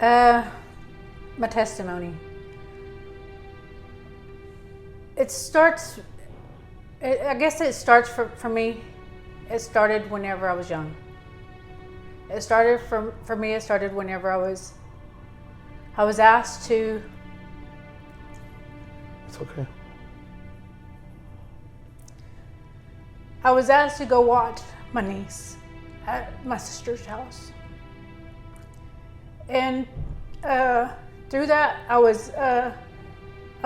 My testimony. I guess it starts for me. It started whenever I was young. It started for me. It started whenever I was asked to. It's okay. I was asked to go watch my niece at my sister's house, and through that, I was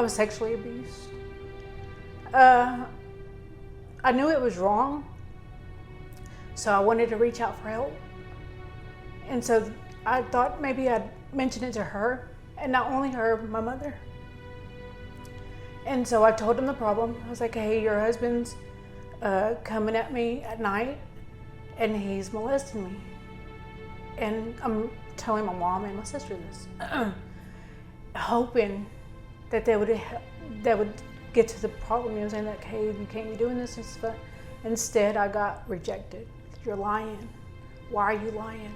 sexually abused. I knew it was wrong, so I wanted to reach out for help. And so I thought maybe I'd mention it to her, and not only her, my mother. And so I told him the problem. I was like, hey, your husband's coming at me at night, and he's molesting me. And I'm telling my mom and my sister this, hoping that they would get to the problem. You know, saying like, hey, you can't be doing this and stuff. Instead, I got rejected. You're lying. Why are you lying?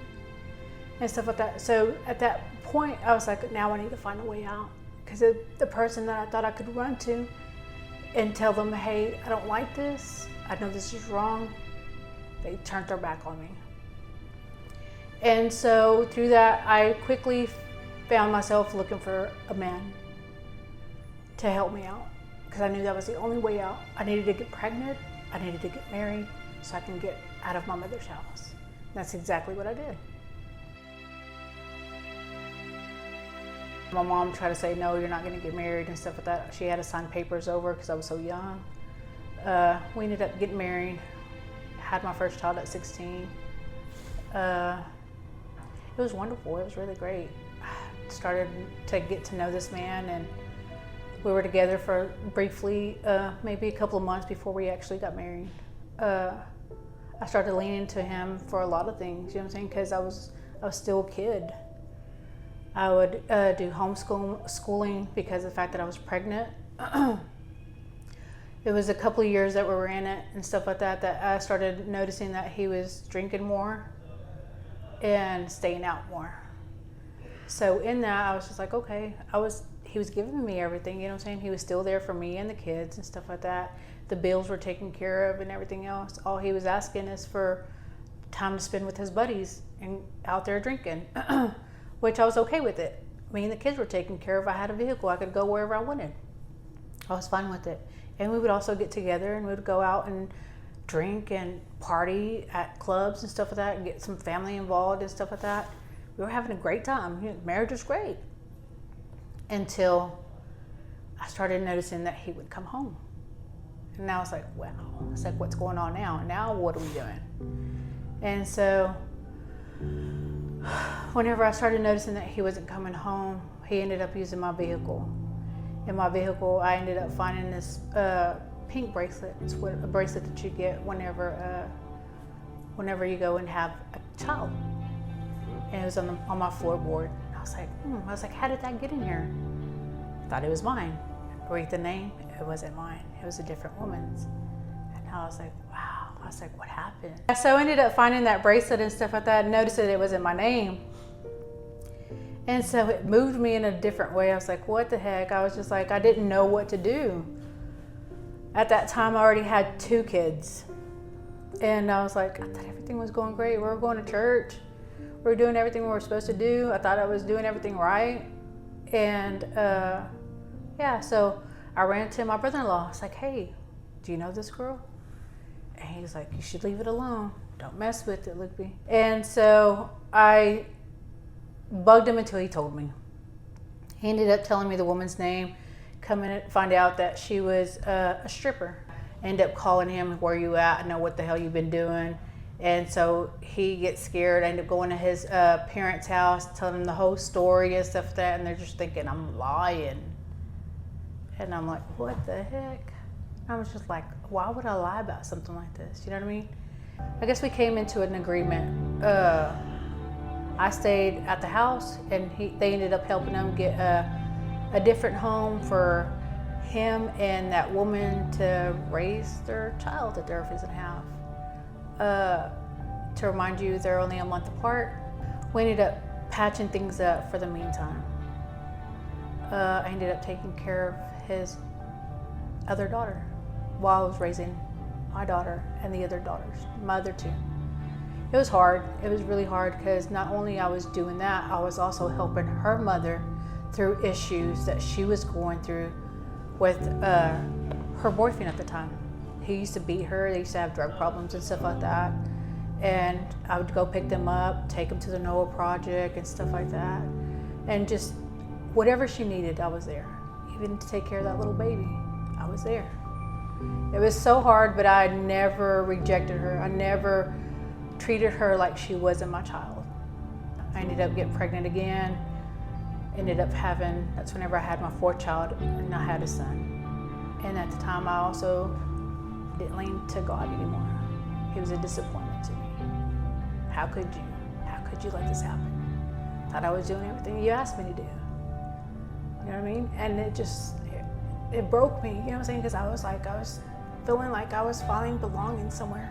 And stuff like that. So at that point, I was like, now I need to find a way out. Because the person that I thought I could run to and tell them, hey, I don't like this. I know this is wrong. They turned their back on me. And so through that, I quickly found myself looking for a man to help me out. Because I knew that was the only way out. I needed to get pregnant. I needed to get married so I can get out of my mother's house. That's exactly what I did. My mom tried to say, no, you're not going to get married and stuff like that. She had to sign papers over because I was so young. We ended up getting married. Had my first child at 16. It was wonderful. It was really great. I started to get to know this man, and we were together for briefly, maybe a couple of months before we actually got married. I started leaning to him for a lot of things, you know what I'm saying? Because I was still a kid. I would do homeschooling because of the fact that I was pregnant. It was a couple of years that we were in it and stuff like that I started noticing that he was drinking more and staying out more. So in that, I was just like, okay, he was giving me everything, you know what I'm saying? He was still there for me and the kids and stuff like that. The bills were taken care of and everything else. All he was asking is for time to spend with his buddies and out there drinking, which I was okay with it. Me and the kids were taken care of. I had a vehicle. I could go wherever I wanted. I was fine with it. And we would also get together and we would go out and drink and party at clubs and stuff like that and get some family involved and stuff like that. We were having a great time. You know, marriage was great. Until I started noticing that he would come home. And I was like, wow. It's like, what's going on now? Now what are we doing? And so whenever I started noticing that he wasn't coming home, he ended up using my vehicle. In my vehicle, I ended up finding this pink bracelet. It's a bracelet that you get whenever you go and have a child. And it was on my floorboard. I was like, how did that get in here? I thought it was mine. I read the name, it wasn't mine. It was a different woman's. And I was like, wow. I was like, what happened? So I ended up finding that bracelet and stuff like that and noticed that it wasn't my name. And so it moved me in a different way. I was like, what the heck? I was just like, I didn't know what to do. At that time, I already had 2 kids. And I was like, I thought everything was going great. We were going to church. We were doing everything we were supposed to do. I thought I was doing everything right. And so I ran to my brother-in-law. I was like, hey, do you know this girl? And he's like, you should leave it alone. Don't mess with it, Lupe. And so I bugged him until he told me. He ended up telling me the woman's name, come in and find out that she was a stripper. I ended up calling him, where you at? I know what the hell you've been doing. And so he gets scared. I end up going to his parents' house, telling them the whole story and stuff like that, and they're just thinking I'm lying. And I'm like, what the heck? I was just like, why would I lie about something like this? You know what I mean? I guess we came into an agreement. I stayed at the house, and they ended up helping them get a different home for him and that woman to raise their child that they're fixing to have. To remind you, they're only a month apart. We ended up patching things up for the meantime. I ended up taking care of his other daughter while I was raising my daughter and the other daughters, my other two. It was hard. It was really hard because not only I was doing that, I was also helping her mother through issues that she was going through with her boyfriend at the time. He used to beat her. They used to have drug problems and stuff like that. And I would go pick them up, take them to the Noah Project and stuff like that. And just whatever she needed, I was there. Even to take care of that little baby, I was there. It was so hard, but I never rejected her. I never treated her like she wasn't my child. I ended up getting pregnant again. Ended up having, that's whenever I had my fourth child and I had a son. And at the time I also didn't lean to God anymore. He was a disappointment to me. How could you? How could you let this happen? Thought I was doing everything you asked me to do. You know what I mean? And it broke me, you know what I'm saying? Because I was feeling like I was finally belonging somewhere.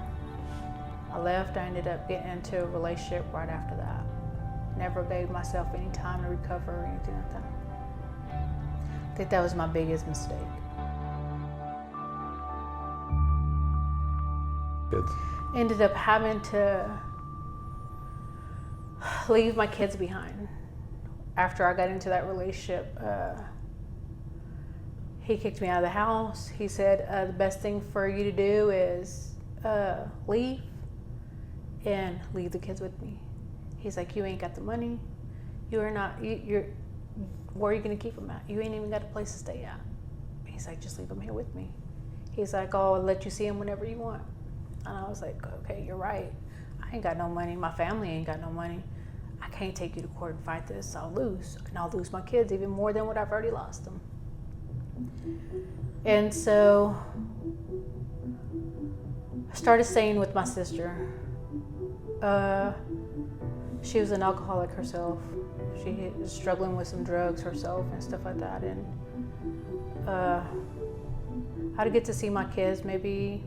I left, I ended up getting into a relationship right after that. Never gave myself any time to recover or anything like that. I think that was my biggest mistake. Good. Ended up having to leave my kids behind. After I got into that relationship, he kicked me out of the house. He said, the best thing for you to do is leave and leave the kids with me. He's like, you ain't got the money. Where are you gonna keep them at? You ain't even got a place to stay at. He's like, just leave them here with me. He's like, oh, I'll let you see them whenever you want. And I was like, okay, you're right. I ain't got no money. My family ain't got no money. I can't take you to court and fight this. I'll lose. And I'll lose my kids even more than what I've already lost them. And so I started staying with my sister. She was an alcoholic herself. She was struggling with some drugs herself and stuff like that. And I'd get to see my kids maybe.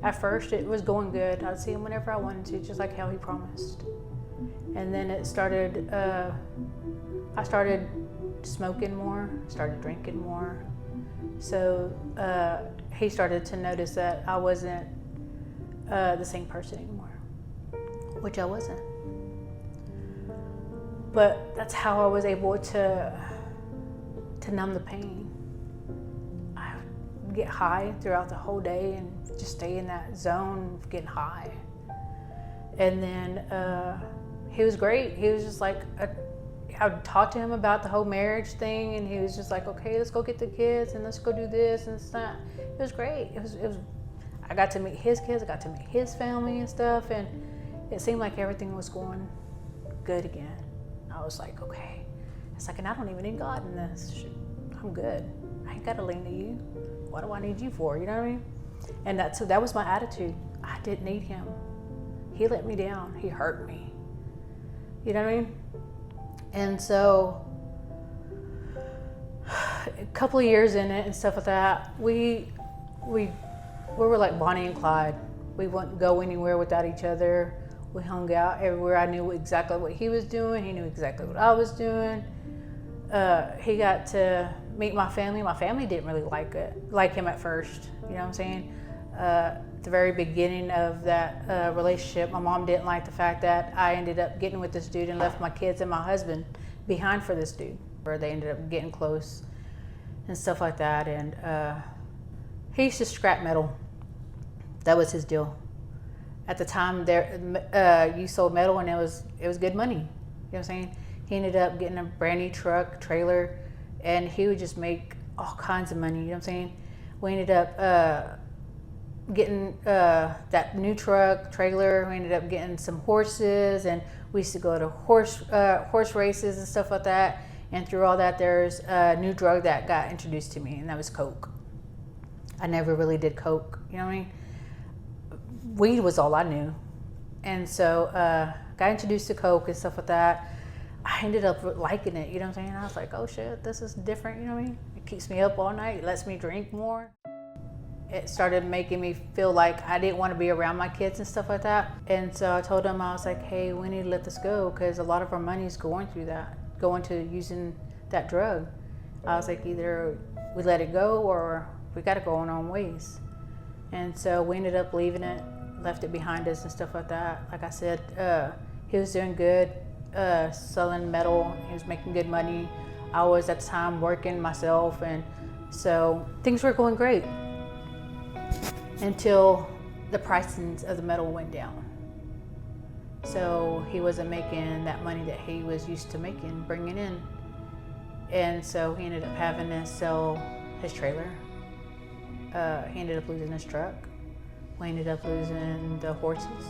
At first it was going good. I'd see them whenever I wanted to, just like how he promised. And then it started, I started smoking more, started drinking more. So he started to notice that I wasn't the same person anymore, which I wasn't. But that's how I was able to numb the pain. I would get high throughout the whole day and just stay in that zone of getting high. And then he was great. He was just like, I would talk to him about the whole marriage thing, and he was just like, okay, let's go get the kids and let's go do this and that. It was great. It was. I got to meet his kids. I got to meet his family and stuff, and it seemed like everything was going good again. I was like, okay. It's like, and I don't even need God in this. Shit, I'm good. I ain't got to lean to you. What do I need you for? You know what I mean? And that was my attitude. I didn't need him. He let me down. He hurt me. You know what I mean? And so a couple of years in it and stuff like that, we were like Bonnie and Clyde. We wouldn't go anywhere without each other. We hung out everywhere. I knew exactly what he was doing. He knew exactly what I was doing. He got to meet my family. My family didn't really like him at first. You know what I'm saying? At the very beginning of that relationship, my mom didn't like the fact that I ended up getting with this dude and left my kids and my husband behind for this dude. Where they ended up getting close and stuff like that. And he used to scrap metal. That was his deal. At the time, you sold metal and it was good money. You know what I'm saying? He ended up getting a brand new truck, trailer, and he would just make all kinds of money. You know what I'm saying? We ended up getting that new truck, trailer. We ended up getting some horses, and we used to go to horse races and stuff like that. And through all that, there's a new drug that got introduced to me, and that was coke. I never really did coke. You know what I mean? Weed was all I knew. And so got introduced to coke and stuff like that. I ended up liking it, you know what I'm saying? I was like, oh shit, this is different, you know what I mean? It keeps me up all night, it lets me drink more. it started making me feel like I didn't want to be around my kids and stuff like that. And so I told him, I was like, hey, we need to let this go because a lot of our money is going to using that drug. I was like, either we let it go or we got to go on our own ways. And so we ended up leaving it, left it behind us and stuff like that. Like I said, he was doing good, selling metal. He was making good money. I was at the time working myself, and so things were going great until the pricing of the metal went down. So he wasn't making that money that he was used to making, bringing in. And so he ended up having to sell his trailer. He ended up losing his truck. We ended up losing the horses.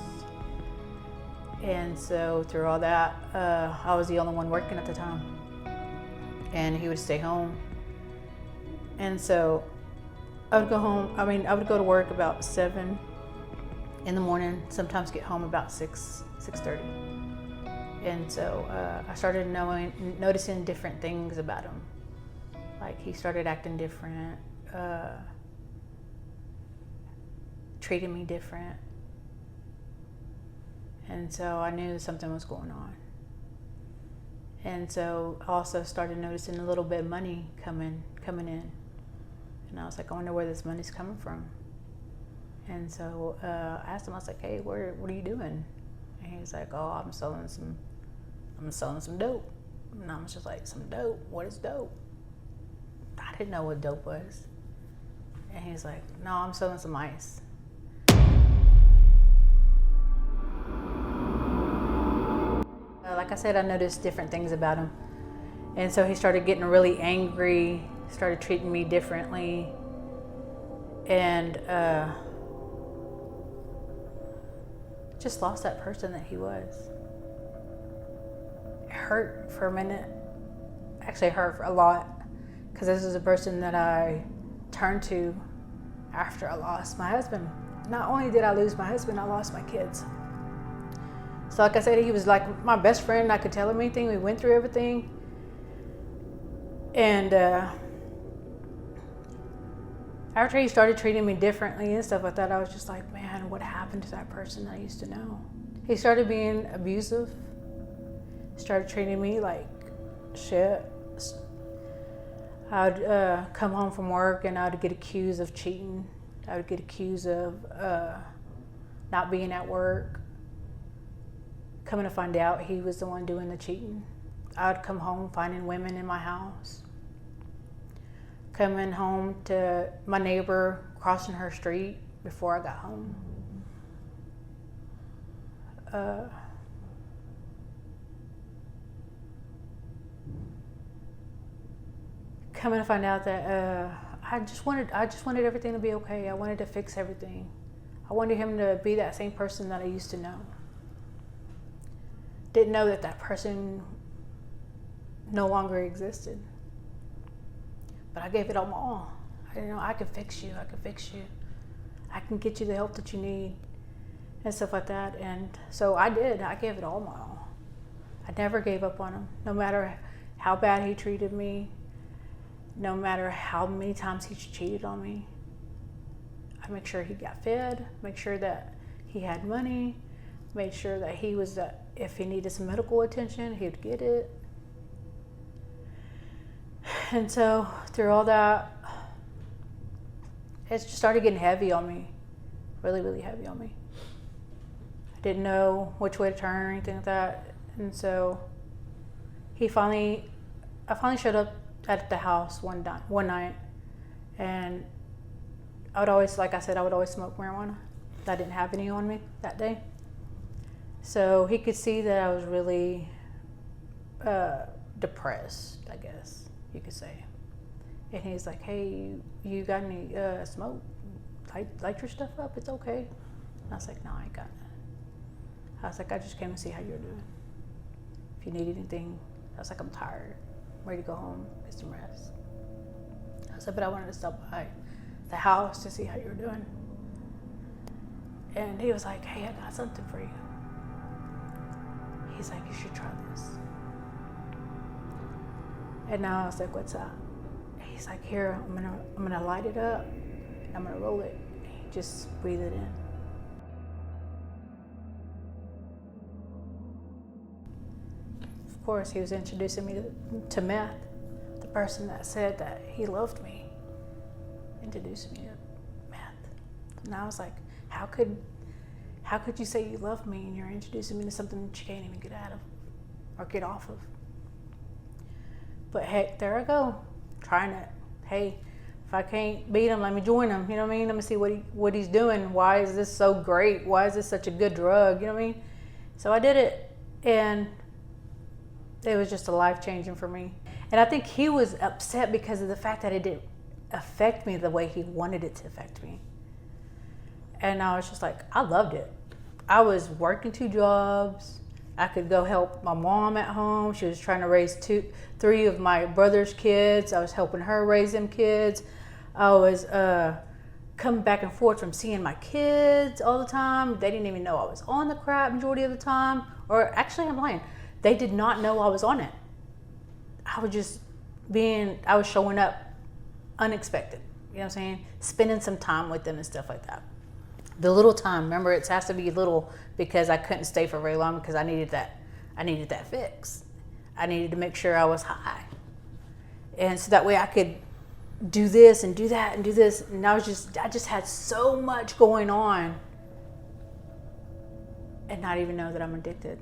And so through all that, I was the only one working at the time. And he would stay home. And so I would go home. I would go to work about 7 in the morning, sometimes get home about 6:30. And so I started noticing different things about him. Like he started acting different, treating me different. And so I knew something was going on. And so I also started noticing a little bit of money coming in. And I was like, I wonder where this money's coming from. And so I asked him, I was like, hey, what are you doing? And he's like, oh, I'm selling some dope. And I was just like, some dope? What is dope? I didn't know what dope was. And he's like, no, I'm selling some ice. Like I said, I noticed different things about him. And so he started getting really angry, started treating me differently. And just lost that person that he was. It hurt for a minute. Actually, it hurt a lot. Because this is a person that I turned to after I lost my husband. Not only did I lose my husband, I lost my kids. So like I said, he was like my best friend. I could tell him anything. We went through everything. And after he started treating me differently and stuff like that, I was just like, man, what happened to that person I used to know? He started being abusive. Started treating me like shit. I would come home from work and I would get accused of cheating. I would get accused of not being at work. Coming to find out, he was the one doing the cheating. I would come home finding women in my house. Coming home to my neighbor crossing her street before I got home. Coming to find out that I just wanted everything to be okay. I wanted to fix everything. I wanted him to be that same person that I used to know. Didn't know that person no longer existed. But I gave it all my all. I can fix you. I can get you the help that you need and stuff like that. And so I did. I gave it all my all. I never gave up on him, no matter how bad he treated me, no matter how many times he cheated on me. I make sure he got fed, make sure that he had money, made sure that if he needed some medical attention, he would get it. And so through all that, it just started getting heavy on me, really, really heavy on me. I didn't know which way to turn or anything like that. And so I finally showed up at the house one night, and I would always, like I said, I would always smoke marijuana. I didn't have any on me that day. So he could see that I was really depressed, I guess you could say. And he's like, hey, you got any smoke? Light your stuff up, it's okay. And I was like, no, I ain't got none. I was like, I just came to see how you're doing. If you need anything, I was like, I'm tired. I'm ready to go home, get some rest. I said, but I wanted to stop by the house to see how you were doing. And he was like, hey, I got something for you. He's like, you should try this. And now I was like, what's that? He's like, here, I'm gonna light it up, I'm gonna roll it. Just breathe it in. Of course, he was introducing me to meth. The person that said that he loved me introduced me to meth. And I was like, how could you say you love me and you're introducing me to something that you can't even get out of or get off of? But heck, there I go, trying it. Hey, if I can't beat him, let me join him. You know what I mean? Let me see what he's doing. Why is this so great? Why is this such a good drug? You know what I mean? So I did it, and it was just a life changing for me. And I think he was upset because of the fact that it didn't affect me the way he wanted it to affect me. And I was just like, I loved it. I was working 2 jobs. I could go help my mom at home. She was trying to raise 3 of my brother's kids. I was helping her raise them kids. I was coming back and forth from seeing my kids all the time. They didn't even know I was on the crack majority of the time. Or actually, I'm lying. They did not know I was on it. I was showing up unexpected. You know what I'm saying? Spending some time with them and stuff like that. The little time, remember, it has to be little because I couldn't stay for very long because I needed that fix. I needed to make sure I was high. And so that way I could do this and do that and do this. And I just had so much going on and not even know that I'm addicted.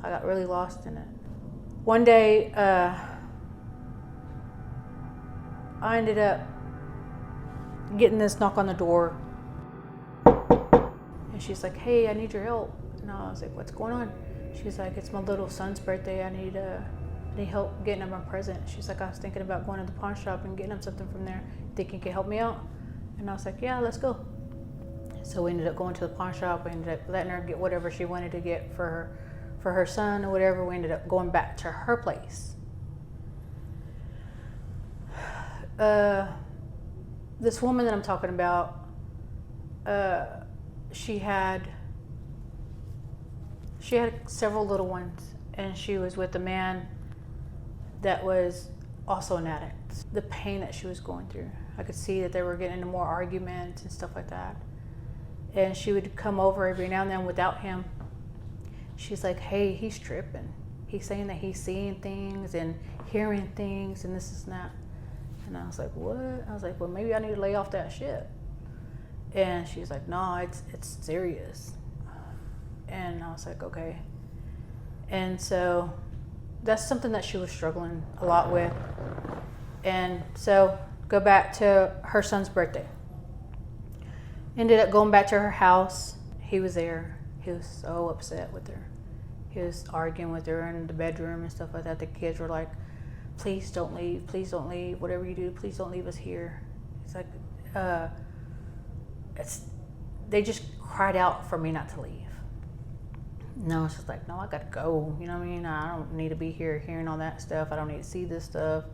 I got really lost in it. One day, I ended up getting this knock on the door. And she's like, hey, I need your help. And I was like, what's going on? She's like, it's my little son's birthday. I need help getting him a present. She's like, I was thinking about going to the pawn shop and getting him something from there. Think you can help me out? And I was like, yeah, let's go. So we ended up going to the pawn shop. We ended up letting her get whatever she wanted to get for her son or whatever. We ended up going back to her place. This woman that I'm talking about, she had several little ones, and she was with a man that was also an addict. The pain that she was going through, I could see that they were getting into more arguments and stuff like that. And she would come over every now and then without him. She's like, hey, he's tripping. He's saying that he's seeing things and hearing things and this and that. And I was like, what? I was like, well, maybe I need to lay off that shit. And she's like, no, it's serious. And I was like, okay. And so that's something that she was struggling a lot with. And so go back to her son's birthday. Ended up going back to her house. He was there. He was so upset with her. He was arguing with her in the bedroom and stuff like that. The kids were like, please don't leave. Please don't leave. Whatever you do, please don't leave us here. It's like, they just cried out for me not to leave. No, it's just like, no, I gotta go. You know what I mean? I don't need to be here hearing all that stuff. I don't need to see this stuff.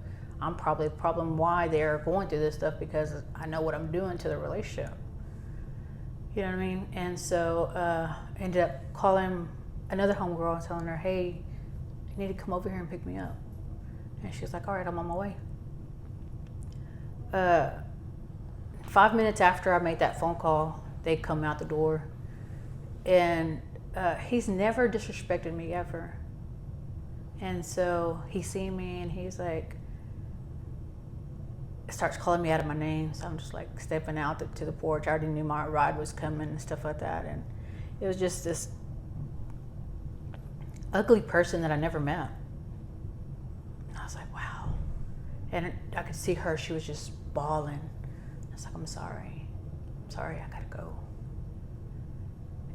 I'm probably the problem why they're going through this stuff because I know what I'm doing to the relationship. You know what I mean? And so ended up calling another homegirl and telling her, hey, you need to come over here and pick me up. And she's like, all right, I'm on my way. 5 minutes after I made that phone call, they come out the door. And he's never disrespected me ever. And so he seen me and he's like, starts calling me out of my name. So I'm just like stepping out to the porch. I already knew my ride was coming and stuff like that. And it was just this ugly person that I never met. And I was like, wow. And I could see her, she was just bawling. I was like, I'm sorry, I gotta go.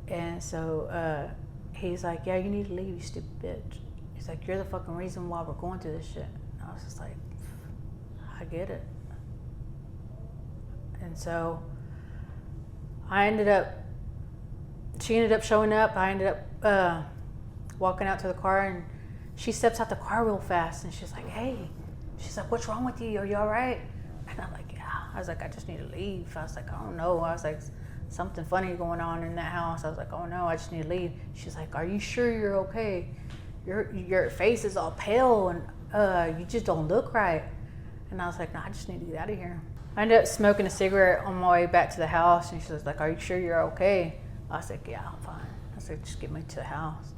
And so he's like, yeah, you need to leave, you stupid bitch. He's like, you're the fucking reason why we're going through this shit. And I was just like, I get it. And so she ended up showing up. I ended up walking out to the car, and she steps out the car real fast, and she's like, hey. She's like, what's wrong with you? Are you all right? And I'm like, yeah. I was like, I just need to leave. I was like, I don't know. I was like, something funny going on in that house. I was like, oh no, I just need to leave. She's like, are you sure you're okay? Your face is all pale, and you just don't look right. And I was like, no, I just need to get out of here. I ended up smoking a cigarette on my way back to the house, and she was like, "Are you sure you're okay?" I was like, "Yeah, I'm fine." I said, "Just get me to the house."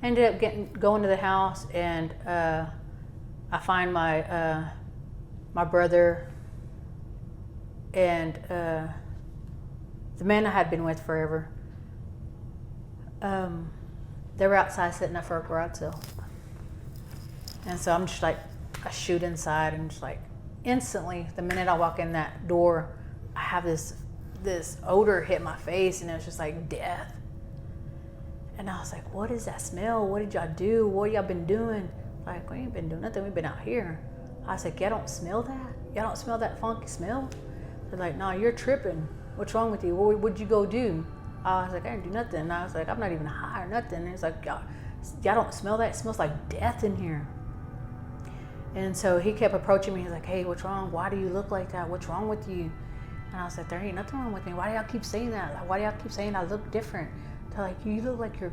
I ended up going to the house, and I find my brother and the man I had been with forever. They were outside setting up for a garage sale, and so I'm just like, I shoot inside, and just like instantly, the minute I walk in that door, I have this odor hit my face, and it was just like death. And I was like, "What is that smell? What did y'all do? What y'all been doing?" Like, "We ain't been doing nothing. We've been out here." I was like, "Y'all don't smell that? Y'all don't smell that funky smell?" They're like, "No, you're tripping. What's wrong with you? What'd you go do?" I was like, "I didn't do nothing." And I was like, "I'm not even high or nothing." And it's like, y'all don't smell that? It smells like death in here." And so he kept approaching me. He's like, "Hey, what's wrong? Why do you look like that? What's wrong with you?" And I was like, "There ain't nothing wrong with me. Why do y'all keep saying that? Like, why do y'all keep saying I look different?" They're like, "You look like you're,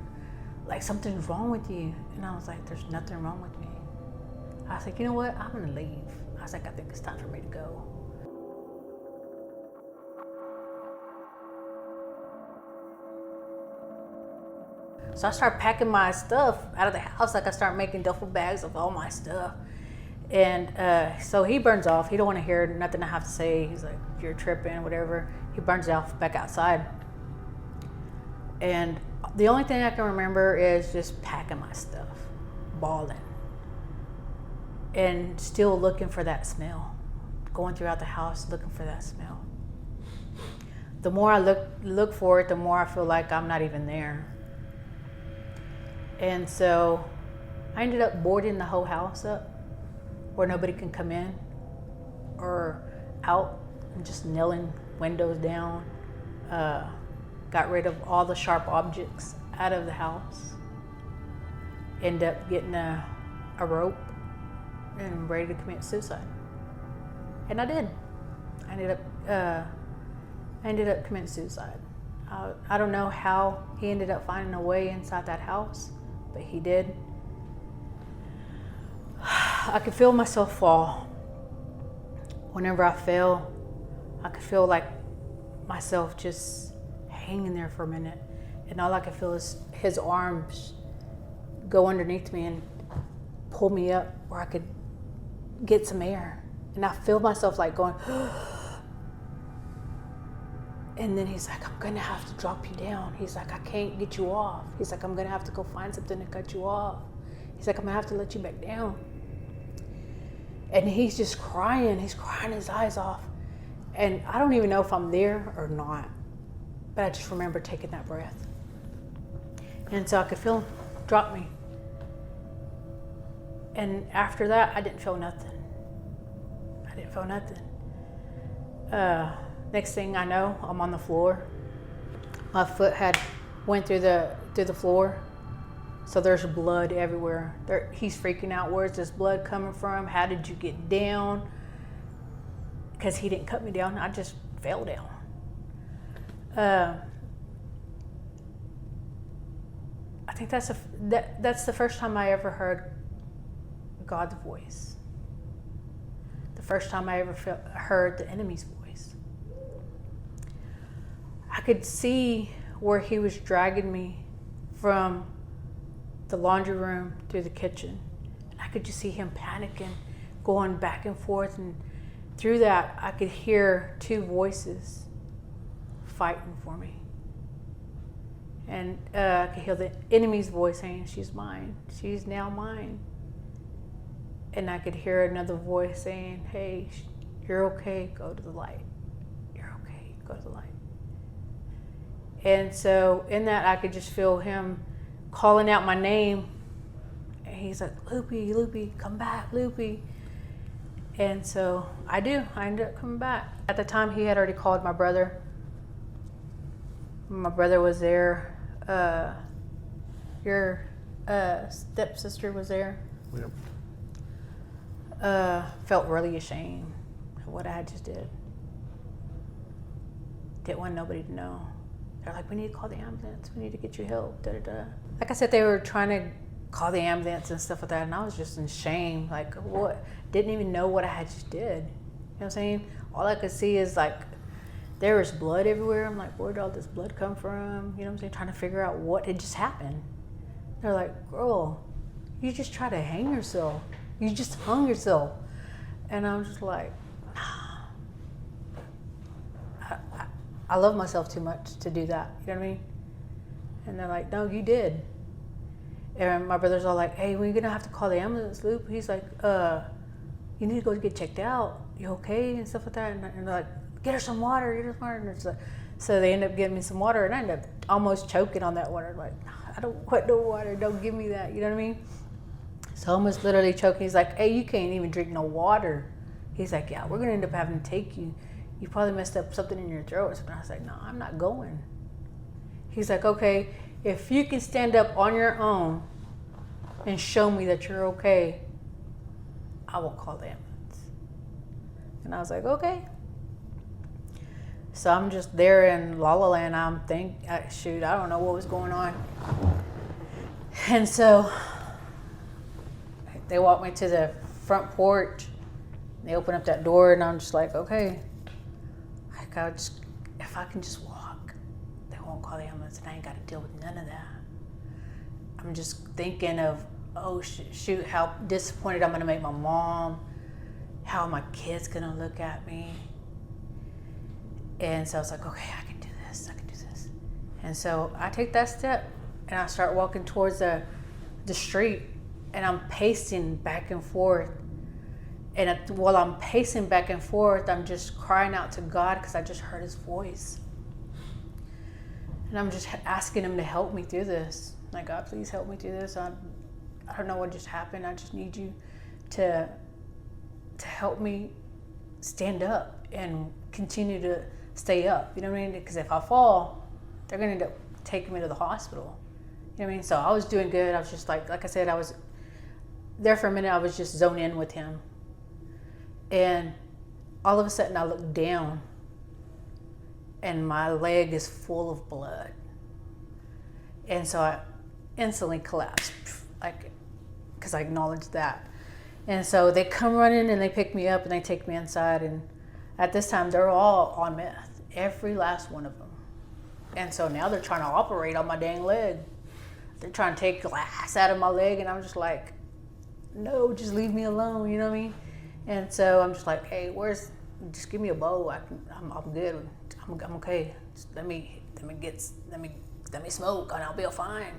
like something's wrong with you." And I was like, "There's nothing wrong with me." I was like, "You know what? I'm gonna leave." I was like, "I think it's time for me to go." So I started packing my stuff out of the house. Like, I started making duffel bags of all my stuff. And so he burns off. He don't want to hear nothing I have to say. He's like, "You're tripping," whatever. He burns off back outside. And the only thing I can remember is just packing my stuff, bawling, and still looking for that smell, going throughout the house looking for that smell. The more I look for it, the more I feel like I'm not even there. And so I ended up boarding the whole house up where nobody can come in or out, and just nailing windows down. Got rid of all the sharp objects out of the house. Ended up getting a rope and ready to commit suicide. And I did. I ended up committing suicide. I don't know how he ended up finding a way inside that house, but he did. I could feel myself fall. Whenever I fell, I could feel like myself just hanging there for a minute, and all I could feel is his arms go underneath me and pull me up where I could get some air. And I feel myself like going, and then he's like, "I'm gonna have to drop you down." He's like, "I can't get you off." He's like, "I'm gonna have to go find something to cut you off." He's like, "I'm gonna have to let you back down." And he's just crying. He's crying his eyes off. And I don't even know if I'm there or not, but I just remember taking that breath. And so I could feel him drop me. And after that, I didn't feel nothing. Next thing I know, I'm on the floor. My foot had went through the floor, so there's blood everywhere. He's freaking out. "Where's this blood coming from? How did you get down?" Because he didn't cut me down. I just fell down. I think that's the first time I ever heard God's voice. The first time I ever heard the enemy's voice. I could see where he was dragging me from the laundry room through the kitchen. And I could just see him panicking, going back and forth. And through that, I could hear two voices fighting for me. And I could hear the enemy's voice saying, "She's mine. She's now mine." And I could hear another voice saying, "Hey, you're okay. Go to the light. You're okay. Go to the light." And so in that, I could just feel him calling out my name. And he's like, "Loopy, Loopy, come back, Loopy." And so I ended up coming back. At the time, he had already called my brother. My brother was there. Your stepsister was there. Yep. Felt really ashamed of what I had just did. Didn't want nobody to know. They're like, "We need to call the ambulance. We need to get you help." Da, da, da. Like I said, they were trying to call the ambulance and stuff like that, and I was just in shame. Like, what? Didn't even know what I had just did. You know what I'm saying? all I could see is like, there was blood everywhere. I'm like, where did all this blood come from? You know what I'm saying? Trying to figure out what had just happened. They're like, girl, you just tried to hang yourself. You just hung yourself. And I'm just like, I love myself too much to do that. You know what I mean? And they're like, no, you did. And my brother's all like, hey, we're going to have to call the ambulance, Loop. He's like, you need to go get checked out. You okay? And stuff like that. And they're like, get her some water. Get her some water. And it's like, so they end up getting me some water. And I end up almost choking on that water. Like, I don't want no water. Don't give me that. You know what I mean? So I almost literally choking. He's like, hey, you can't even drink no water. He's like, yeah, we're going to end up having to take you. You probably messed up something in your throat. And I was like, no, I'm not going. He's like, okay, if you can stand up on your own and show me that you're okay, I will call the ambulance. And I was like, okay. So I'm just there in La La Land. I'm shoot, I don't know what was going on. And so they walked me to the front porch. They open up that door, and I'm just like, okay. If I can just walk, they won't call the ambulance, and I ain't got to deal with none of that. I'm just thinking of, oh shoot, how disappointed I'm gonna make my mom, how my kids gonna look at me. And so I was like, okay, I can do this. And so I take that step, and I start walking towards the street, and I'm pacing back and forth. And while I'm pacing back and forth, I'm just crying out to God because I just heard his voice. And I'm just asking him to help me through this. Like, God, please help me through this. I don't know what just happened. I just need you to help me stand up and continue to stay up. You know what I mean? Because if I fall, they're going to end up taking me to the hospital. You know what I mean? So I was doing good. I was just like I said, I was there for a minute. I was just zoned in with him. And all of a sudden I look down and my leg is full of blood. And so I instantly collapsed, like, because I acknowledged that. And so they come running and they pick me up and they take me inside. And at this time, they're all on meth, every last one of them. And so now they're trying to operate on my dang leg. They're trying to take glass out of my leg. And I'm just like, no, just leave me alone. You know what I mean? And so I'm just like, hey, just give me a bowl. I'm good. I'm okay. Just let me smoke and I'll be fine.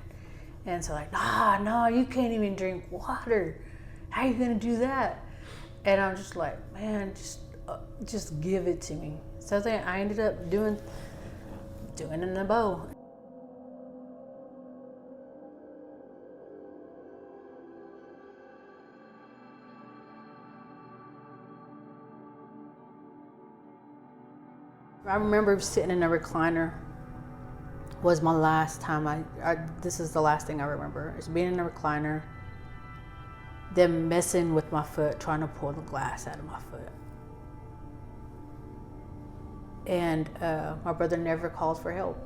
And so like, no, you can't even drink water. How are you gonna do that? And I'm just like, man, just give it to me. So then I ended up doing in the bowl. I remember sitting in a recliner. Was my last time. This is the last thing I remember. Is being in a recliner, them messing with my foot, trying to pull the glass out of my foot. And my brother never called for help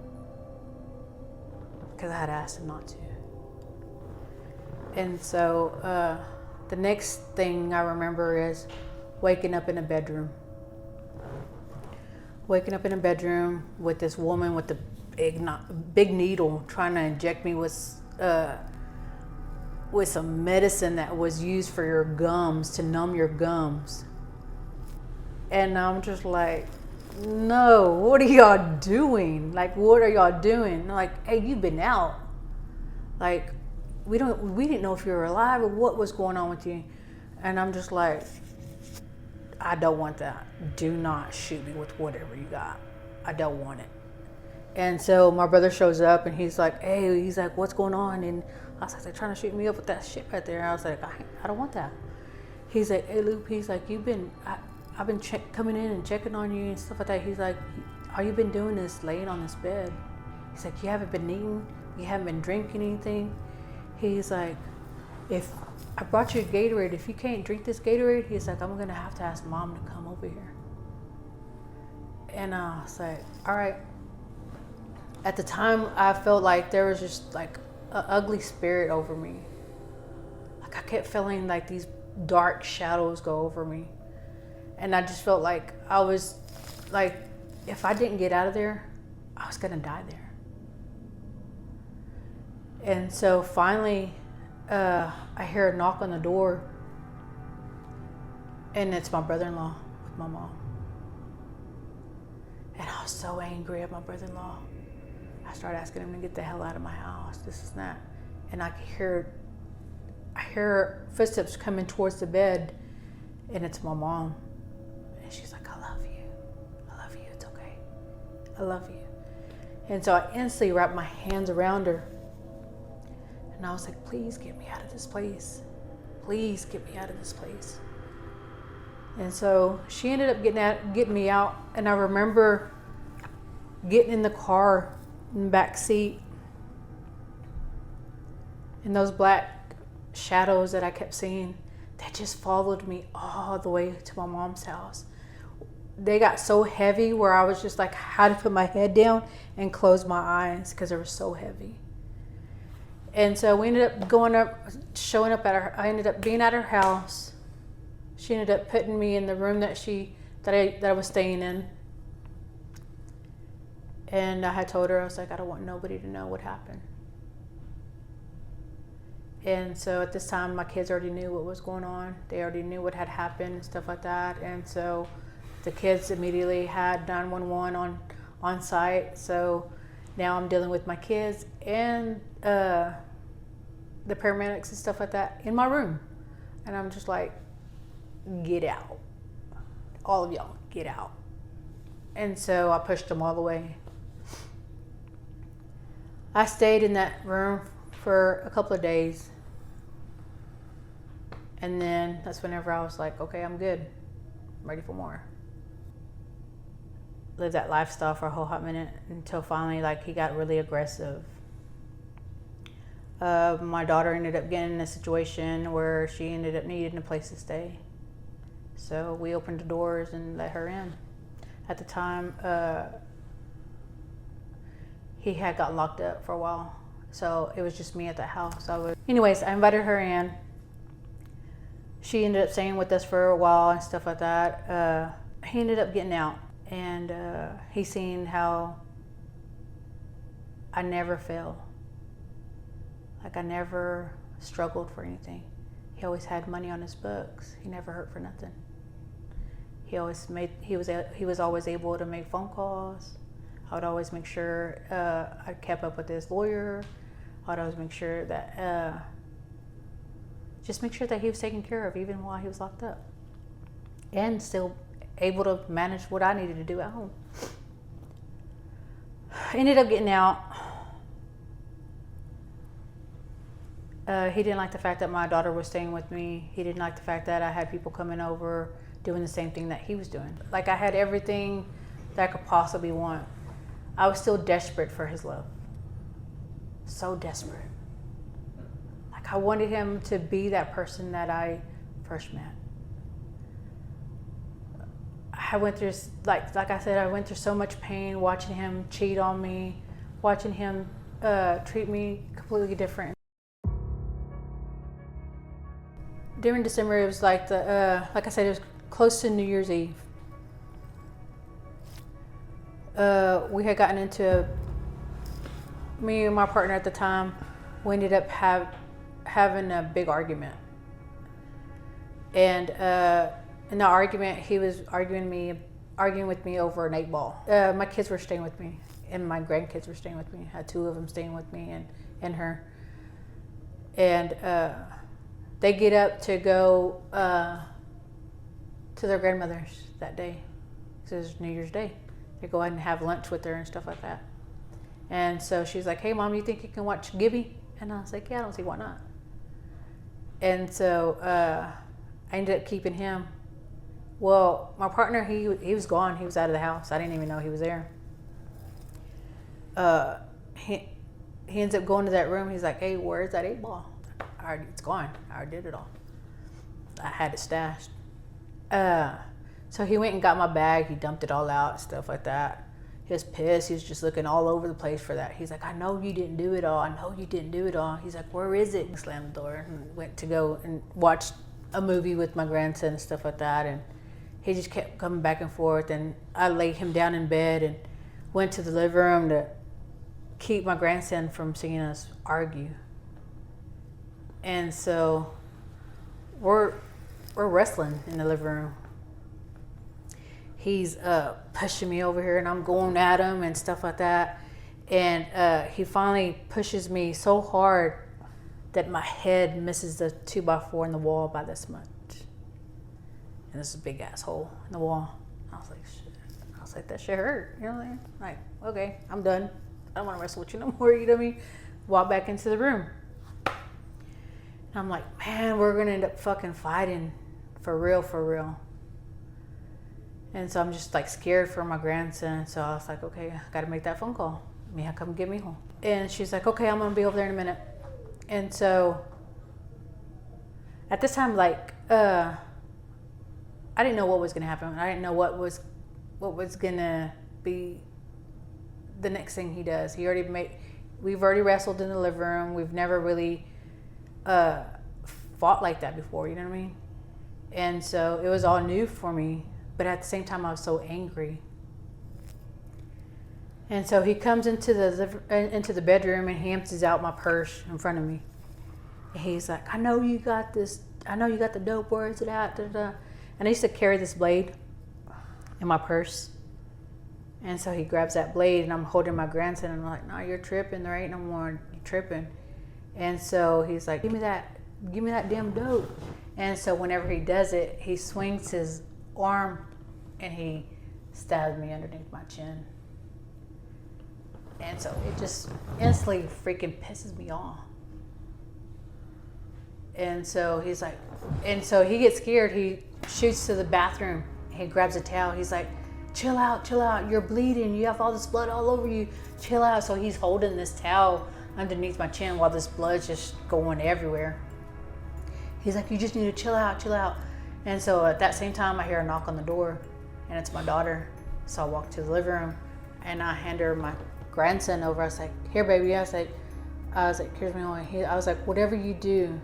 because I had asked him not to. And so the next thing I remember is waking up in a bedroom. Waking up in a bedroom with this woman with the big needle trying to inject me with some medicine that was used for your gums, to numb your gums. And I'm just like, no, what are y'all doing? Like, what are y'all doing? And like, hey, you've been out. Like, we didn't know if you were alive or what was going on with you. And I'm just like, I don't want that. Do not shoot me with whatever you got. I don't want it. And so my brother shows up and he's like, hey, what's going on? And I was like, they're trying to shoot me up with that shit right there. And I was like, I don't want that. He's like, hey, Luke, he's like, I've been coming in and checking on you and stuff like that. He's like, all you've been doing is laying on this bed. He's like, you haven't been eating, you haven't been drinking anything. He's like, if I brought you a Gatorade, if you can't drink this Gatorade, he's like, I'm gonna have to ask Mom to come over here. And I was like, all right. At the time, I felt like there was just like an ugly spirit over me. Like I kept feeling like these dark shadows go over me. And I just felt like I was like, if I didn't get out of there, I was gonna die there. And so finally, I hear a knock on the door, and it's my brother-in-law with my mom. And I was so angry at my brother-in-law. I started asking him to get the hell out of my house, this is that. And I hear footsteps coming towards the bed, and it's my mom. And she's like, I love you, it's okay, I love you. And so I instantly wrapped my hands around her, and I was like, please get me out of this place. Please get me out of this place. And so she ended up getting me out, and I remember getting in the car in the back seat, and those black shadows that I kept seeing, they just followed me all the way to my mom's house. They got so heavy where I was just like, had to put my head down and close my eyes because they were so heavy. And so we ended up showing up at her. I ended up being at her house. She ended up putting me in the room that I was staying in. And I had told her, I was like, I don't want nobody to know what happened. And so at this time, my kids already knew what was going on. They already knew what had happened and stuff like that. And so the kids immediately had 911 on site. So now I'm dealing with my kids and the paramedics and stuff like that in my room. And I'm just like, get out. All of y'all, get out. And so I pushed them all the way. I stayed in that room for a couple of days. And then that's whenever I was like, okay, I'm good. I'm ready for more. Lived that lifestyle for a whole hot minute until finally, like, he got really aggressive. My daughter ended up getting in a situation where she ended up needing a place to stay. So we opened the doors and let her in. At the time, he had got locked up for a while. So it was just me at the house. Anyways, I invited her in. She ended up staying with us for a while and stuff like that. He ended up getting out, and he seen how I never failed. Like, I never struggled for anything. He always had money on his books. He never hurt for nothing. He was always able to make phone calls. I would always make sure I kept up with his lawyer. I would always make sure that just make sure that he was taken care of even while he was locked up, and still able to manage what I needed to do at home. Ended up getting out. He didn't like the fact that my daughter was staying with me. He didn't like the fact that I had people coming over doing the same thing that he was doing. Like, I had everything that I could possibly want. I was still desperate for his love. So desperate. Like, I wanted him to be that person that I first met. I went through, like I said, I went through so much pain watching him cheat on me, watching him treat me completely different. During December, it was like like I said, it was close to New Year's Eve. We had gotten into, me and my partner at the time, we ended up having a big argument. And in the argument, he was arguing with me over an 8-ball. My kids were staying with me, and my grandkids were staying with me. I had 2 of them staying with me and her. And they get up to go to their grandmother's that day. It was New Year's Day. They go ahead and have lunch with her and stuff like that. And so she's like, hey, Mom, you think you can watch Gibby? And I was like, yeah, I don't see why not. And so I ended up keeping him. Well, my partner, he was gone. He was out of the house. I didn't even know he was there. He ends up going to that room. He's like, hey, where's that 8-ball? It's gone. I already did it all. I had it stashed. So he went and got my bag. He dumped it all out, stuff like that. He was pissed. He was just looking all over the place for that. He's like, I know you didn't do it all. I know you didn't do it all. He's like, where is it? And slammed the door and went to go and watch a movie with my grandson and stuff like that. And he just kept coming back and forth. And I laid him down in bed and went to the living room to keep my grandson from seeing us argue. And so we're wrestling in the living room. He's pushing me over here and I'm going at him and stuff like that. And he finally pushes me so hard that my head misses the 2x4 in the wall by this much. And this is a big asshole in the wall. I was like, shit. I was like, that shit hurt. You know what I mean? Like, okay, I'm done. I don't want to wrestle with you no more. You know what I mean? Walk back into the room. And I'm like, man, we're going to end up fucking fighting for real, for real. And so I'm just like scared for my grandson. So I was like, okay, I got to make that phone call. Mija, come get me home. And she's like, okay, I'm going to be over there in a minute. And so at this time, like, I didn't know what was going to happen. I didn't know what was going to be the next thing he does. We've already wrestled in the living room. We've never really fought like that before, you know what I mean? And so it was all new for me, but at the same time I was so angry. And so he comes into the bedroom and he empties out my purse in front of me. And he's like, I know you got this. I know you got the dope. Where is it at? Da, da, da. And I used to carry this blade in my purse. And so he grabs that blade and I'm holding my grandson and I'm like, no, you're tripping. There ain't no more. You're tripping. And so he's like, give me that damn dope. And so whenever he does it, he swings his arm and he stabs me underneath my chin. And so it just instantly freaking pisses me off. And so he's like, and so he gets scared. He shoots to the bathroom. He grabs a towel. He's like, chill out. You're bleeding. You have all this blood all over you. Chill out. So he's holding this towel underneath my chin while this blood's just going everywhere. He's like, you just need to chill out. And so at that same time, I hear a knock on the door and it's my daughter. So I walk to the living room and I hand her my grandson over. I was like, here, baby. I was like, here's me on. I was like, whatever you do,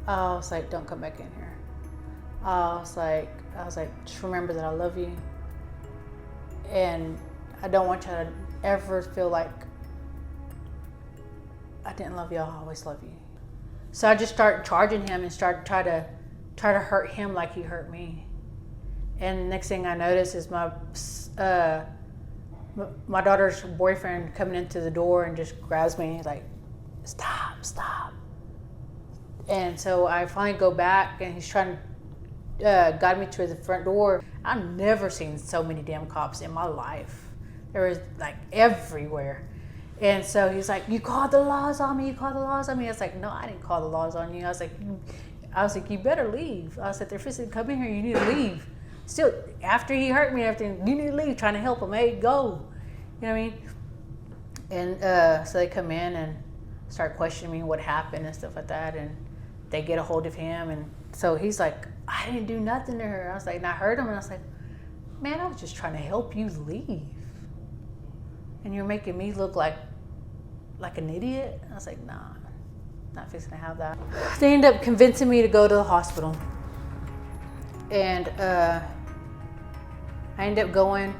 I was like, don't come back in here. I was like, just remember that I love you. And I don't want you to ever feel like I didn't love you. I'll always love you. So I just started charging him and started try to hurt him like he hurt me. And next thing I notice is my daughter's boyfriend coming into the door and just grabs me and he's like, stop. And so I finally go back and he's trying to guide me to the front door. I've never seen so many damn cops in my life. There was like everywhere. And so he's like, you called the laws on me. I was like, no, I didn't call the laws on you. I was like, you better leave. I said, they're fixing to come in here. You need to leave. Still, after he hurt me and everything, you need to leave, trying to help him. Hey, go. You know what I mean? And so they come in and start questioning me what happened and stuff like that. And they get a hold of him. And so he's like, I didn't do nothing to her. I was like, and I heard him and I was like, man, I was just trying to help you leave. And you're making me look like an idiot? I was like, nah, not fixing to have that. They ended up convincing me to go to the hospital. And I ended up going.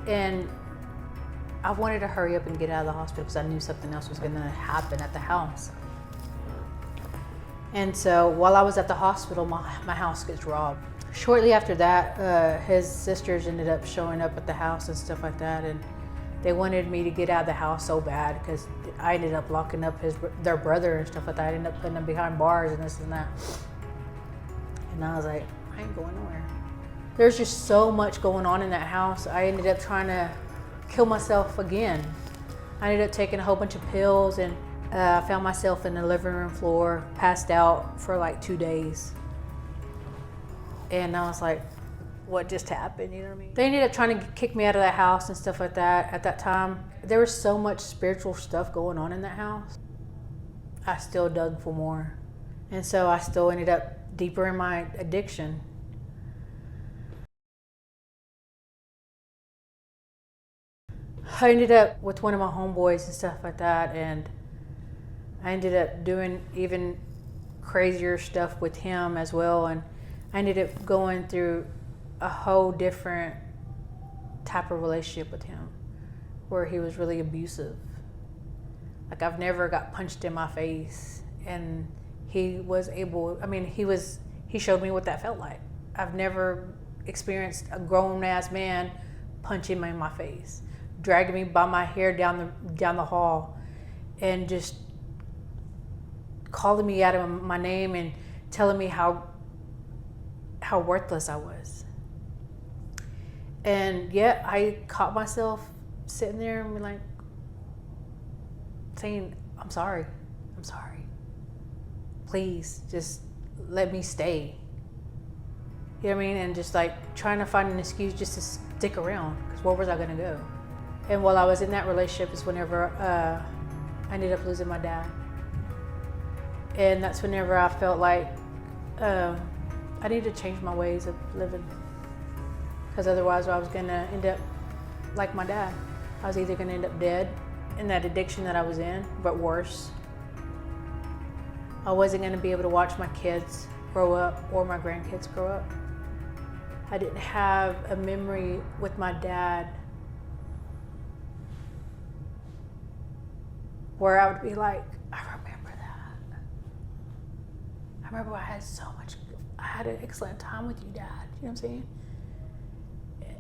And I wanted to hurry up and get out of the hospital because I knew something else was going to happen at the house. And so while I was at the hospital, my house gets robbed. Shortly after that, his sisters ended up showing up at the house and stuff like that. And they wanted me to get out of the house so bad because I ended up locking up their brother and stuff like that. I ended up putting them behind bars and this and that. And I was like, I ain't going nowhere. There's just so much going on in that house. I ended up trying to kill myself again. I ended up taking a whole bunch of pills and I found myself in the living room floor, passed out for like 2 days. And I was like, what just happened? You know what I mean? They ended up trying to kick me out of that house and stuff like that. At that time, there was so much spiritual stuff going on in that house. I still dug for more. And so I still ended up deeper in my addiction. I ended up with one of my homeboys and stuff like that. And I ended up doing even crazier stuff with him as well, and I ended up going through a whole different type of relationship with him where he was really abusive. Like, I've never got punched in my face, and he was able, he showed me what that felt like. I've never experienced a grown-ass man punching me in my face, dragging me by my hair down the hall, and just calling me out of my name and telling me how worthless I was. And yet I caught myself sitting there and like saying, I'm sorry. Please just let me stay. You know what I mean? And just like trying to find an excuse just to stick around, because where was I gonna go? And while I was in that relationship is whenever I ended up losing my dad. And that's whenever I felt like I needed to change my ways of living, because otherwise I was gonna end up like my dad. I was either gonna end up dead in that addiction that I was in, but worse. I wasn't gonna be able to watch my kids grow up or my grandkids grow up. I didn't have a memory with my dad where I would be like, I remember that. I remember I had an excellent time with you, Dad. You know what I'm saying?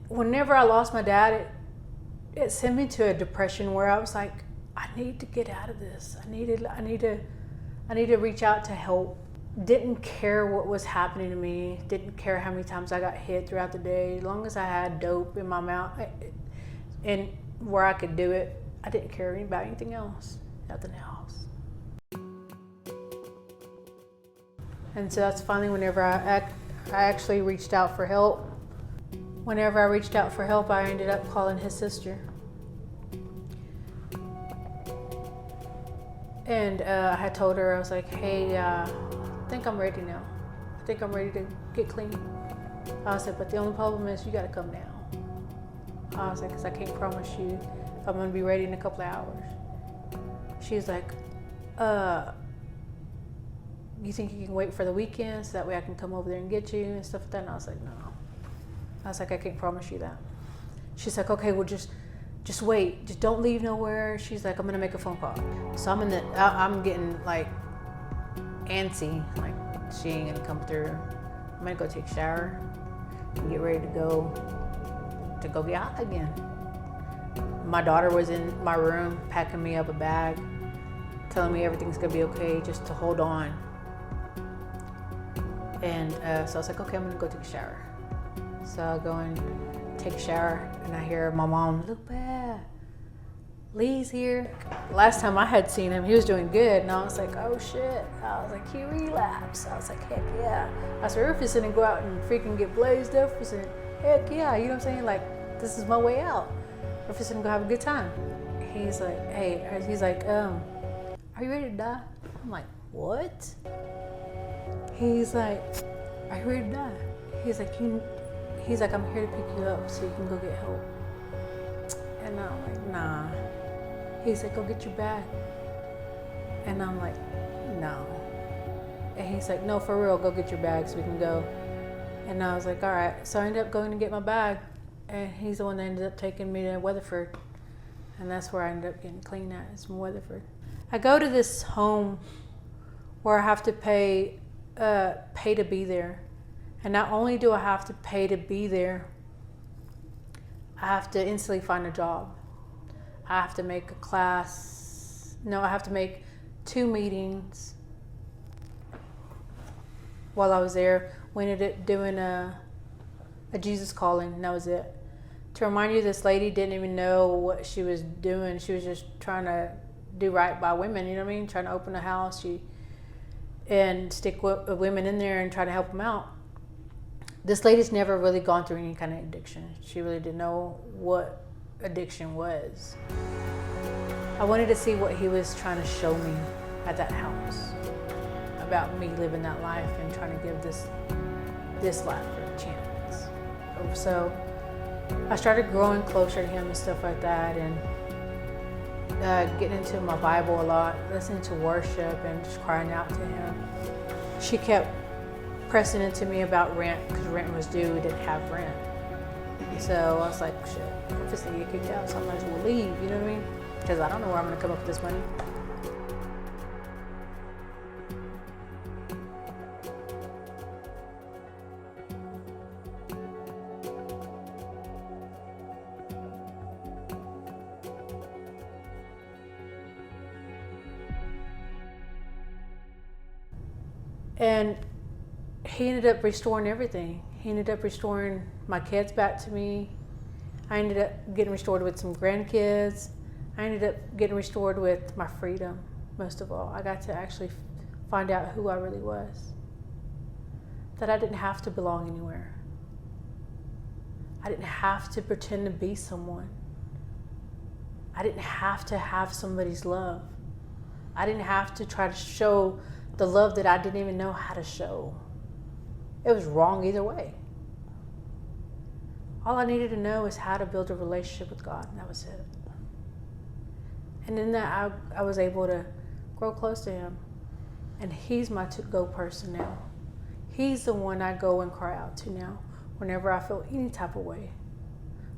Whenever I lost my dad, it sent me to a depression where I was like, I need to get out of this. I need to reach out to help. Didn't care what was happening to me. Didn't care how many times I got hit throughout the day. As long as I had dope in my mouth and where I could do it, I didn't care about anything else. Nothing else. And so that's finally whenever I actually reached out for help. Whenever I reached out for help, I ended up calling his sister. And I had told her, I was like, hey, I think I'm ready now. I think I'm ready to get clean. I said, but the only problem is you gotta come now. I was like, because I can't promise you if I'm gonna be ready in a couple of hours. She's like, you think you can wait for the weekend so that way I can come over there and get you and stuff like that? And I was like, no. I was like, I can't promise you that. She's like, okay, well just wait. Just don't leave nowhere. She's like, I'm gonna make a phone call. So I'm getting like antsy, like she ain't gonna come through. I'm gonna go take a shower and get ready to go get high again. My daughter was in my room packing me up a bag, telling me everything's gonna be okay, just to hold on. And so I was like, okay, I'm gonna go take a shower. So I go and take a shower, and I hear my mom, look bad, Lee's here. Last time I had seen him, he was doing good, and I was like, oh shit. I was like, he relapsed. I was like, heck yeah. I said, Rufus gonna go out and freaking get blazed up. I said, heck yeah, you know what I'm saying? Like, this is my way out. Rufus gonna go have a good time. He's like, hey, he's like, are you ready to die? I'm like, what? He's like, are you ready to die? He's like, I'm here to pick you up so you can go get help. And I'm like, nah. He's like, go get your bag. And I'm like, no. And he's like, no, for real, go get your bag so we can go. And I was like, all right. So I ended up going to get my bag. And he's the one that ended up taking me to Weatherford. And that's where I ended up getting clean at, is from Weatherford. I go to this home where I have to pay to be there. And not only do I have to pay to be there, I have to instantly find a job. I have to make I have to make 2 meetings while I was there. We ended up doing a Jesus calling, and that was it. To remind you, this lady didn't even know what she was doing. She was just trying to do right by women, you know what I mean? Trying to open a house and stick women in there and try to help them out. This lady's never really gone through any kind of addiction. She really didn't know what addiction was. I wanted to see what he was trying to show me at that house about me living that life and trying to give this life a chance. So I started growing closer to him and stuff like that, and getting into my Bible a lot, listening to worship and just crying out to him. she kept pressing into me about rent because rent was due. We didn't have rent. So I was like, shit, I'm just gonna get kicked out, so I might as well leave, you know what I mean? Because I don't know where I'm gonna come up with this money. And he ended up restoring everything. He ended up restoring my kids back to me. I ended up getting restored with some grandkids. I ended up getting restored with my freedom, most of all. I got to actually find out who I really was. That I didn't have to belong anywhere. I didn't have to pretend to be someone. I didn't have to have somebody's love. I didn't have to try to show the love that I didn't even know how to show. It was wrong either way. All I needed to know is how to build a relationship with God, and that was it. And in that, I was able to grow close to him. And he's my to-go person now. He's the one I go and cry out to now whenever I feel any type of way.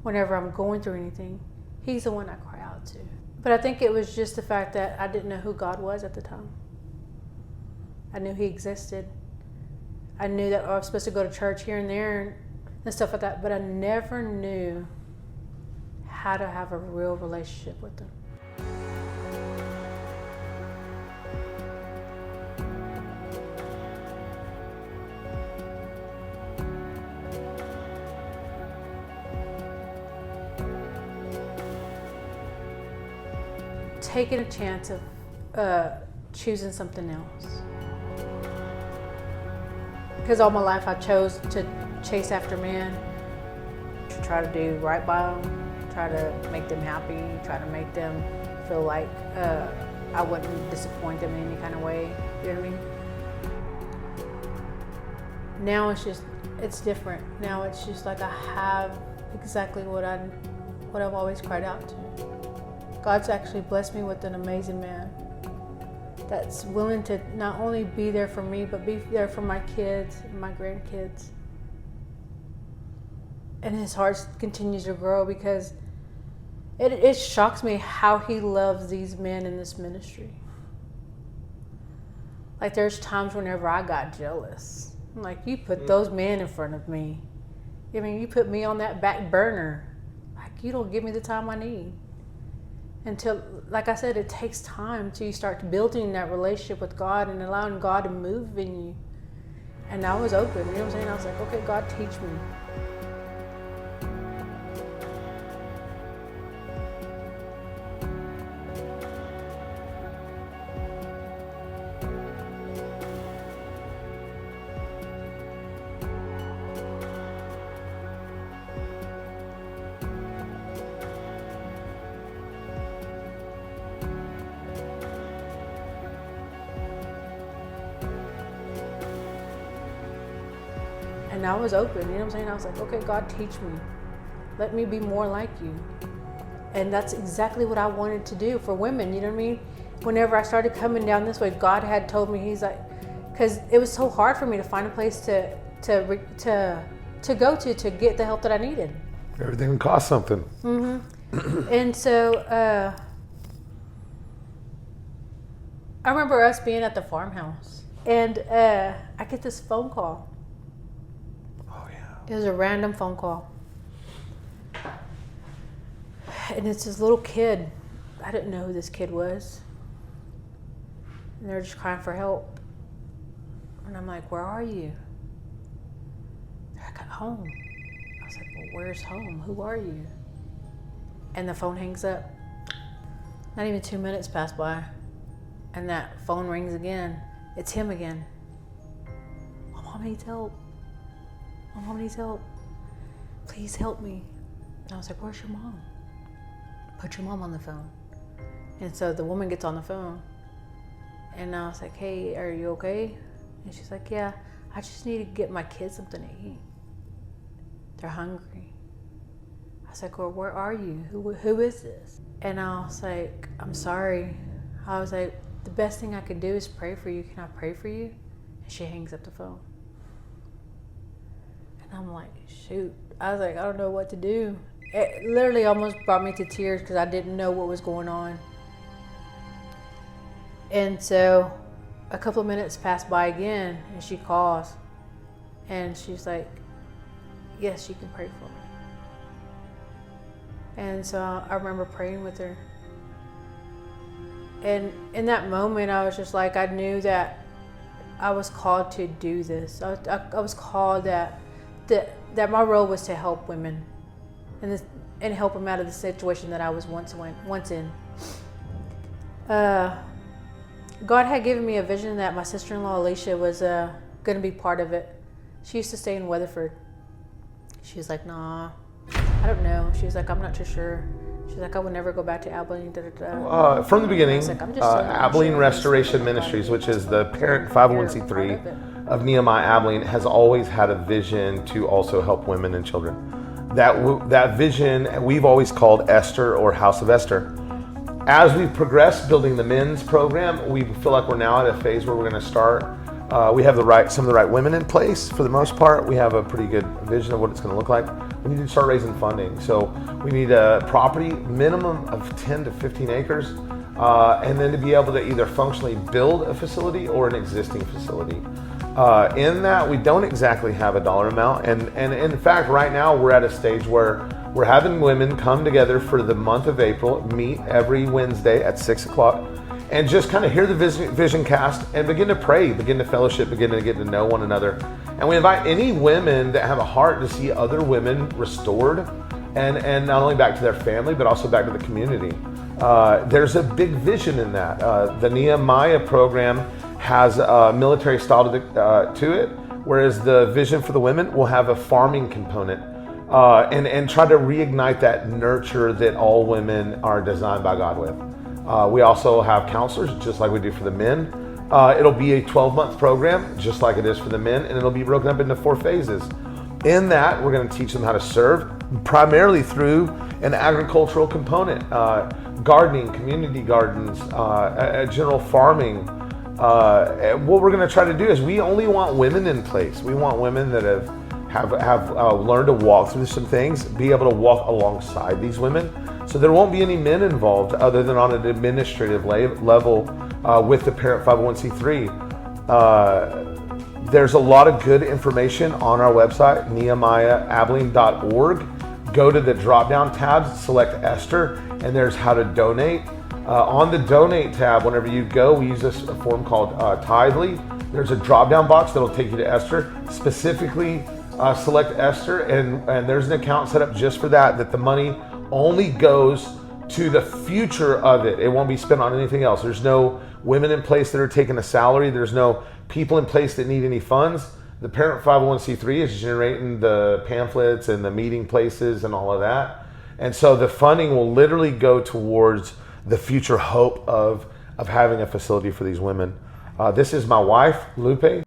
Whenever I'm going through anything, he's the one I cry out to. But I think it was just the fact that I didn't know who God was at the time. I knew he existed. I knew that I was supposed to go to church here and there and stuff like that, but I never knew how to have a real relationship with him. Taking a chance of choosing something else. Because all my life I chose to chase after men, to try to do right by them, try to make them happy, try to make them feel like I wouldn't disappoint them in any kind of way, you know what I mean? Now it's different. Now it's just like I have exactly what I've always cried out to. God's actually blessed me with an amazing man that's willing to not only be there for me, but be there for my kids and my grandkids. And his heart continues to grow because it shocks me how he loves these men in this ministry. Like there's times whenever I got jealous. I'm like, you put those men in front of me. I mean, you put me on that back burner. Like you don't give me the time I need. Until, like I said, it takes time till you start building that relationship with God and allowing God to move in you. And I was open, you know what I'm saying? I was like, okay, God, teach me. And I was open, you know what I'm saying? I was like, okay, God, teach me. Let me be more like you. And that's exactly what I wanted to do for women, you know what I mean? Whenever I started coming down this way, God had told me, he's like, because it was so hard for me to find a place to go to get the help that I needed. Everything costs something. Mm-hmm. And so I remember us being at the farmhouse, and I get this phone call. It was a random phone call. And it's this little kid. I didn't know who this kid was. And they're just crying for help. And I'm like, where are you? I got home. I was like, well, where's home? Who are you? And the phone hangs up. Not even 2 minutes pass by. And that phone rings again. It's him again. My mom needs help. My mom needs help. Please help me. And I was like, where's your mom? Put your mom on the phone. And so the woman gets on the phone. And I was like, hey, are you okay? And she's like, yeah, I just need to get my kids something to eat. They're hungry. I was like, well, where are you? Who is this? And I was like, I'm sorry. I was like, the best thing I could do is pray for you. Can I pray for you? And she hangs up the phone. And I'm like, shoot. I was like, I don't know what to do. It literally almost brought me to tears because I didn't know what was going on. And so a couple of minutes passed by again, and she calls. And she's like, yes, you can pray for me. And so I remember praying with her. And in that moment, I was just like, I knew that I was called to do this. I was called that my role was to help women and help them out of the situation that I was once in. God had given me a vision that my sister-in-law Alicia was going to be part of it. She used to stay in Weatherford. She was like, nah, I don't know. She was like, I'm not too sure. She's like, I would never go back to Abilene. From the beginning, like, Abilene Restoration Ministries, which is the parent 501c3 of Nehemiah Abilene, has always had a vision to also help women and children. That vision we've always called Esther, or House of Esther. As we progress building the men's program, we feel like we're now at a phase where we're going to start. We have some of the right women in place for the most part. We have a pretty good vision of what it's going to look like. We need to start raising funding. So we need a property minimum of 10 to 15 acres, and then to be able to either functionally build a facility or an existing facility. In that, we don't exactly have a dollar amount. And in fact, right now we're at a stage where we're having women come together for the month of April, meet every Wednesday at 6 o'clock, and just kind of hear the vision cast and begin to pray, begin to fellowship, begin to get to know one another. And we invite any women that have a heart to see other women restored, and not only back to their family, but also back to the community. There's a big vision in that. The Nehemiah program has a military style to it, whereas the vision for the women will have a farming component. And try to reignite that nurture that all women are designed by God with. We also have counselors, just like we do for the men. It'll be a 12-month program, just like it is for the men, and it'll be broken up into 4 phases. In that, we're going to teach them how to serve, primarily through an agricultural component, gardening, community gardens, general farming. What we're going to try to do is we only want women in place. We want women that have learned to walk through some things, be able to walk alongside these women. So there won't be any men involved other than on an administrative level with the parent 501c3. There's a lot of good information on our website, nehemiahabilene.org. Go to the drop-down tabs, select Esther, and there's how to donate. On the donate tab, whenever you go, we use this form called Tithely. There's a drop-down box that'll take you to Esther. Specifically, select Esther, and there's an account set up just for that the money only goes to the future of it. It won't be spent on anything else. There's no women in place that are taking a salary. There's no people in place that need any funds. The parent 501c3 is generating the pamphlets and the meeting places and all of that. And so the funding will literally go towards the future hope of having a facility for these women. This is my wife, Lupe.